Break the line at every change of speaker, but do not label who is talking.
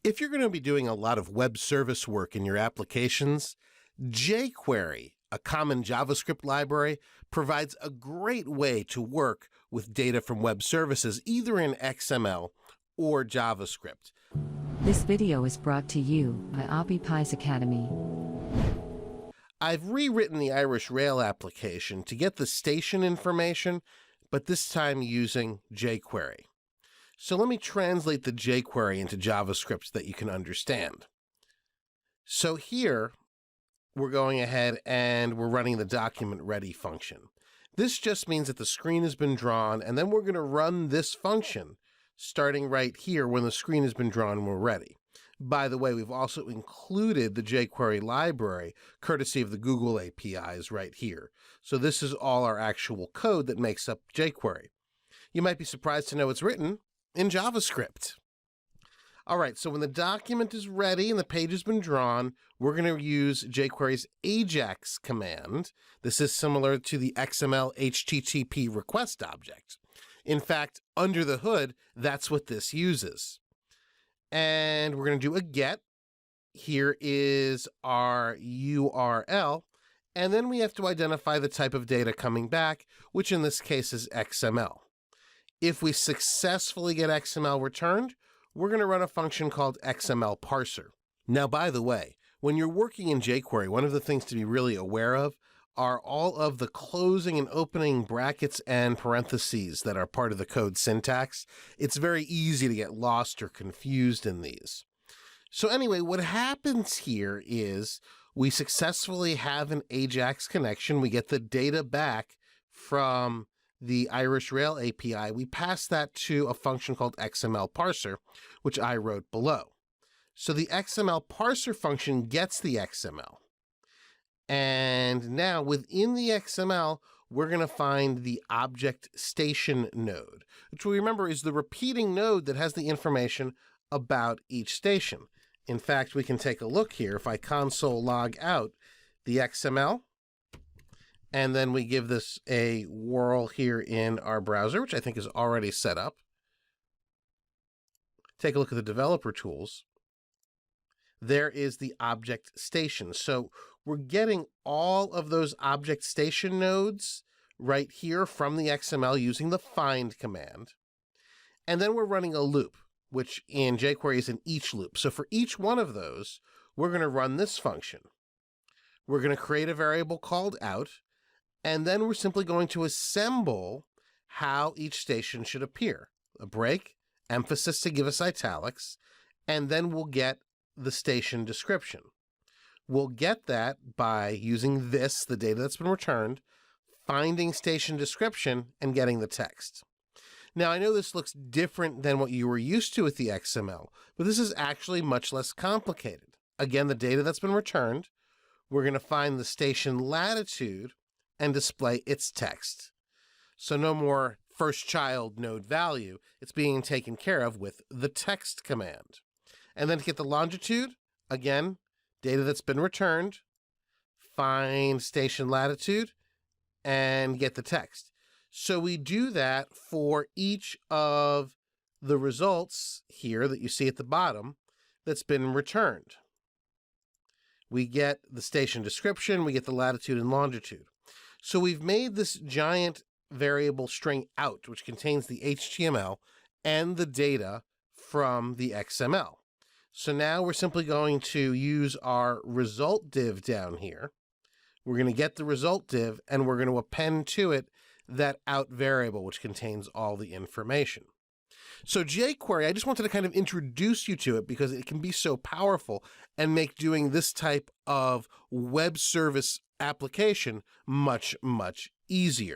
If you're going to be doing a lot of web service work in your applications, jQuery, a common JavaScript library, provides a great way to work with data from web services, either in XML or JavaScript.
This video is brought to you by API's Academy.
I've rewritten the Irish Rail application to get the station information, but this time using jQuery. So let me translate the jQuery into JavaScript that you can understand. So here, we're going ahead and we're running the document ready function. This just means that the screen has been drawn, and then we're going to run this function starting right here when the screen has been drawn and we're ready. By the way, we've also included the jQuery library, courtesy of the Google APIs right here. So this is all our actual code that makes up jQuery. You might be surprised to know it's written in JavaScript. All right, so when the document is ready and the page has been drawn, we're going to use jQuery's AJAX command. This is similar to the XML HTTP request object. In fact, under the hood, that's what this uses. And we're going to do a get. Here is our URL. And then we have to identify the type of data coming back, which in this case is XML. If we successfully get XML returned, we're going to run a function called XML parser. Now, by the way, when you're working in jQuery, one of the things to be really aware of are all of the closing and opening brackets and parentheses that are part of the code syntax. It's very easy to get lost or confused in these. So anyway, what happens here is we successfully have an AJAX connection. We get the data back from the Irish Rail API. We pass that to a function called XML parser, which I wrote below. So the XML parser function gets the XML. And now within the XML, we're going to find the object station node, which we remember is the repeating node that has the information about each station. In fact, we can take a look here. If I console log out the XML, and then we give this a whirl here in our browser, which I think is already set up. Take a look at the developer tools. There is the object station. So we're getting all of those object station nodes right here from the XML using the find command. And then we're running a loop, which in jQuery is an each loop. So for each one of those, we're going to run this function. We're going to create a variable called out, and then we're simply going to assemble how each station should appear. A break, emphasis to give us italics, and then we'll get the station description. We'll get that by using this, the data that's been returned, finding station description, and getting the text. Now, I know this looks different than what you were used to with the XML, but this is actually much less complicated. Again, the data that's been returned, we're going to find the station latitude and display its text. So no more first child node value. It's being taken care of with the text command. And then to get the longitude, again, data that's been returned, find station latitude, and get the text. So we do that for each of the results here that you see at the bottom that's been returned. We get the station description, we get the latitude and longitude. So we've made this giant variable string out, which contains the HTML and the data from the XML. So now we're simply going to use our result div down here. We're going to get the result div, and we're going to append to it that out variable, which contains all the information. So jQuery, I just wanted to kind of introduce you to it because it can be so powerful and make doing this type of web service application much, much easier.